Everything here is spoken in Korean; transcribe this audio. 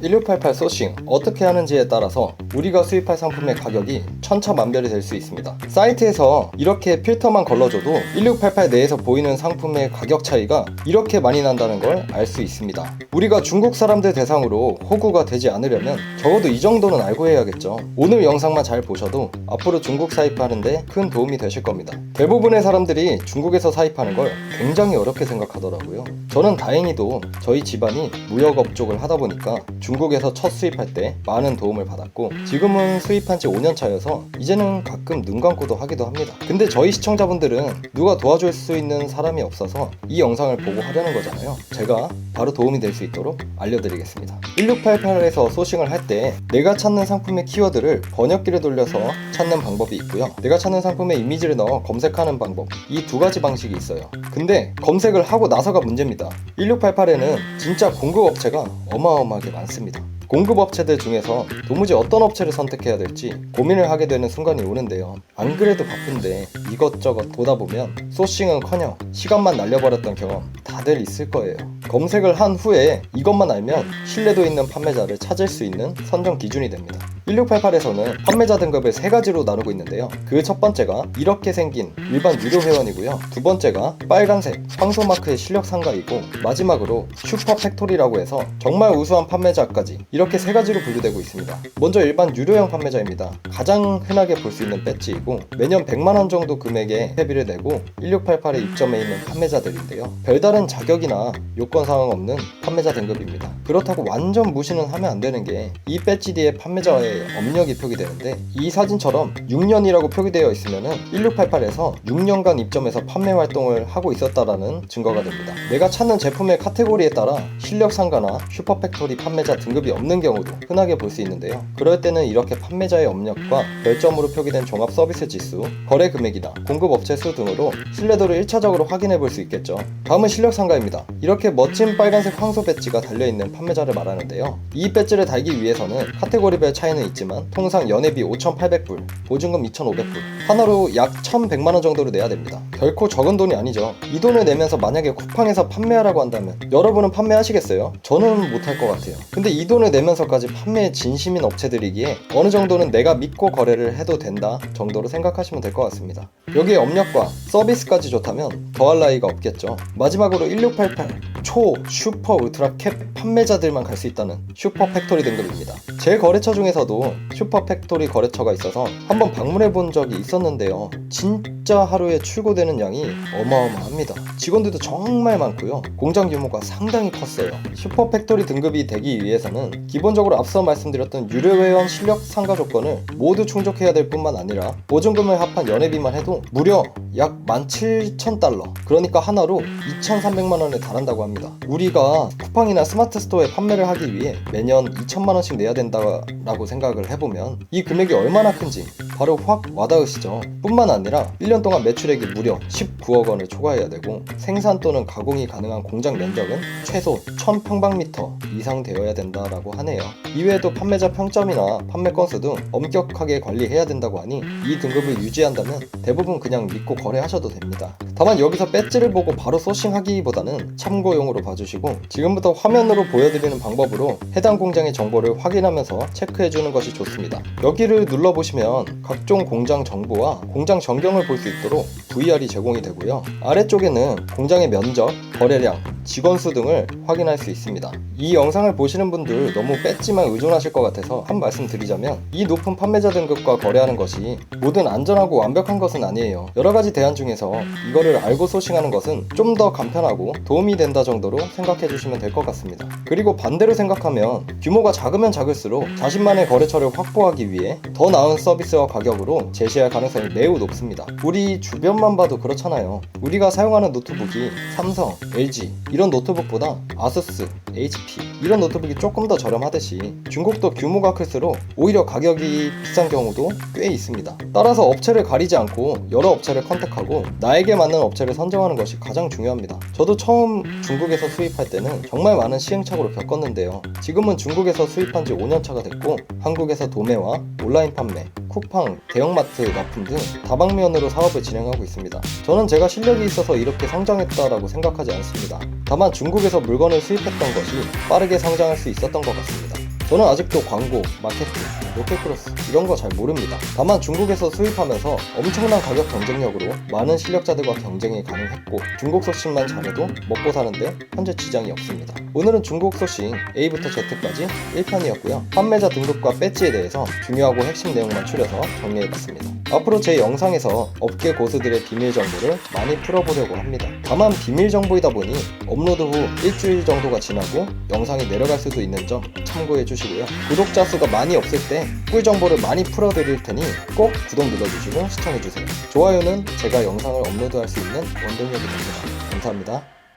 1688 소싱 어떻게 하는지에 따라서 우리가 수입할 상품의 가격이 천차만별이 될 수 있습니다. 사이트에서 이렇게 필터만 걸러줘도 1688 내에서 보이는 상품의 가격 차이가 이렇게 많이 난다는 걸 알 수 있습니다. 우리가 중국 사람들 대상으로 호구가 되지 않으려면 적어도 이 정도는 알고 해야겠죠. 오늘 영상만 잘 보셔도 앞으로 중국 사입하는데 큰 도움이 되실 겁니다. 대부분의 사람들이 중국에서 사입하는 걸 굉장히 어렵게 생각하더라고요. 저는 다행히도 저희 집안이 무역업 쪽을 하다 보니까 중국에서 첫 수입할 때 많은 도움을 받았고, 지금은 수입한 지 5년 차여서 이제는 가끔 눈 감고도 하기도 합니다. 근데 저희 시청자분들은 누가 도와줄 수 있는 사람이 없어서 이 영상을 보고 하려는 거잖아요. 제가 바로 도움이 될 수 있도록 알려드리겠습니다. 1688에서 소싱을 할 때 내가 찾는 상품의 키워드를 번역기를 돌려서 찾는 방법이 있고요, 내가 찾는 상품의 이미지를 넣어 검색하는 방법, 이 두 가지 방식이 있어요. 근데 검색을 하고 나서가 문제입니다. 1688에는 진짜 공급업체가 어마어마하게 많습니다. 공급업체들 중에서 도무지 어떤 업체를 선택해야 될지 고민을 하게 되는 순간이 오는데요. 안 그래도 바쁜데 이것저것 보다 보면 소싱은커녕 시간만 날려버렸던 경험 다들 있을 거예요. 검색을 한 후에 이것만 알면 신뢰도 있는 판매자를 찾을 수 있는 선정 기준이 됩니다. 1688에서는 판매자 등급을 세 가지로 나누고 있는데요. 그 첫 번째가 이렇게 생긴 일반 유료 회원이고요, 두 번째가 빨간색 황소 마크의 실력 상가이고, 마지막으로 슈퍼 팩토리라고 해서 정말 우수한 판매자까지 이렇게 세 가지로 분류되고 있습니다. 먼저 일반 유료형 판매자입니다. 가장 흔하게 볼 수 있는 배지이고 매년 100만원 정도 금액의 회비를 내고 1688에 입점해 있는 판매자들인데요. 별다른 자격이나 요건사항 없는 판매자 등급입니다. 그렇다고 완전 무시는 하면 안 되는 게 이 배지 뒤에 판매자의 업력이 표기되는데, 이 사진처럼 6년이라고 표기되어 있으면은 1688에서 6년간 입점해서 판매 활동을 하고 있었다라는 증거가 됩니다. 내가 찾는 제품의 카테고리에 따라 실력 상가나 슈퍼팩토리 판매자 등급이 없는 경우도 흔하게 볼 수 있는데요. 그럴 때는 이렇게 판매자의 업력과 별점으로 표기된 종합 서비스 지수, 거래 금액이나 공급 업체 수 등으로 신뢰도를 1차적으로 확인해 볼 수 있겠죠. 다음은 실력 상가입니다. 이렇게 멋진 빨간색 황소 배지가 달려있는 판매자를 말하는데요. 이 배지를 달기 위해서는 카테고리별 차이는 있지만 통상 연회비 5,800불, 보증금 2,500불, 하나로 약 1,100만원 정도를 내야 됩니다. 결코 적은 돈이 아니죠. 이 돈을 내면서 만약에 쿠팡에서 판매하라고 한다면 여러분은 판매하시겠어요? 저는 못할 것 같아요. 근데 이 돈을 내면서까지 판매에 진심인 업체들이기에 어느 정도는 내가 믿고 거래를 해도 된다 정도로 생각하시면 될 것 같습니다. 여기에 업력과 서비스까지 좋다면 더할 나위가 없겠죠. 마지막으로 1688 초, 슈퍼, 울트라 캡 판매자들만 갈 수 있다는 슈퍼 팩토리 등급입니다. 제 거래처 중에서도 슈퍼 팩토리 거래처가 있어서 한번 방문해 본 적이 있었는데요. 진짜 하루에 출고되는 양이 어마어마합니다. 직원들도 정말 많고요, 공장 규모가 상당히 컸어요. 슈퍼 팩토리 등급이 되기 위해서는 기본적으로 앞서 말씀드렸던 유료 회원 실력 상가 조건을 모두 충족해야 될 뿐만 아니라 보증금을 합한 연회비만 해도 무려 약 17,000달러, 그러니까 하나로 2,300만원에 달한다고 합니다. 우리가 쿠팡이나 스마트 스토어에 판매를 하기 위해 매년 2천만원씩 내야 된다라고 생각을 해보면 이 금액이 얼마나 큰지 바로 확 와닿으시죠. 뿐만 아니라 1년 동안 매출액이 무려 19억 원을 초과해야 되고, 생산 또는 가공이 가능한 공장 면적은 최소 1000평방미터 이상 되어야 된다라고 하네요. 이외에도 판매자 평점이나 판매 건수 등 엄격하게 관리해야 된다고 하니 이 등급을 유지한다면 대부분 그냥 믿고 거래하셔도 됩니다. 다만 여기서 배지를 보고 바로 소싱하기보다는 참고용으로 봐주시고, 지금부터 화면으로 보여드리는 방법으로 해당 공장의 정보를 확인하면서 체크해주는 것이 좋습니다. 여기를 눌러보시면 각종 공장 정보와 공장 전경을 볼 수 있도록 VR이 제공이 되고요, 아래쪽에는 공장의 면적, 거래량, 직원 수 등을 확인할 수 있습니다. 이 영상을 보시는 분들 너무 배지만 의존하실 것 같아서 한 말씀 드리자면, 이 높은 판매자 등급과 거래하는 것이 모든 안전하고 완벽한 것은 아니에요. 여러가지 대안 중에서 이거를 알고 소싱하는 것은 좀 더 간편하고 도움이 된다 정도로 생각해 주시면 될 것 같습니다. 그리고 반대로 생각하면 규모가 작으면 작을수록 자신만의 거래처를 확보하기 위해 더 나은 서비스와 가격으로 제시할 가능성이 매우 높습니다. 우리 주변만 봐도 그렇잖아요. 우리가 사용하는 노트북이 삼성, LG 이런 노트북보다 아수스, HP 이런 노트북이 조금 더 저렴하듯이 중국도 규모가 클수록 오히려 가격이 비싼 경우도 꽤 있습니다. 따라서 업체를 가리지 않고 여러 업체를 컨택하고 나에게 맞는 업체를 선정하는 것이 가장 중요합니다. 저도 처음 중국에서 수입할 때는 정말 많은 시행착오를 겪었는데요. 지금은 중국에서 수입한 지 5년차가 됐고, 한국에서 도매와 온라인 판매, 쿠팡, 대형마트 납품 등 다방면으로 사업을 진행하고 있습니다. 저는 제가 실력이 있어서 이렇게 성장했다라고 생각하지 않습니다. 다만 중국에서 물건을 수입했던 것이 빠르게 성장할 수 있었던 것 같습니다. 저는 아직도 광고, 마케팅, 로켓크로스 이런 거 잘 모릅니다. 다만 중국에서 수입하면서 엄청난 가격 경쟁력으로 많은 실력자들과 경쟁이 가능했고 중국 소싱만 잘해도 먹고 사는데 현재 지장이 없습니다. 오늘은 중국 소싱 A부터 Z까지 1편이었고요. 판매자 등급과 배지에 대해서 중요하고 핵심 내용만 추려서 정리해봤습니다. 앞으로 제 영상에서 업계 고수들의 비밀 정보를 많이 풀어보려고 합니다. 다만 비밀 정보이다 보니 업로드 후 일주일 정도가 지나고 영상이 내려갈 수도 있는 점 참고해 주시고요. 구독자 수가 많이 없을 때 꿀 정보를 많이 풀어드릴 테니 꼭 구독 눌러주시고 시청해주세요. 좋아요는 제가 영상을 업로드할 수 있는 원동력이 됩니다. 감사합니다.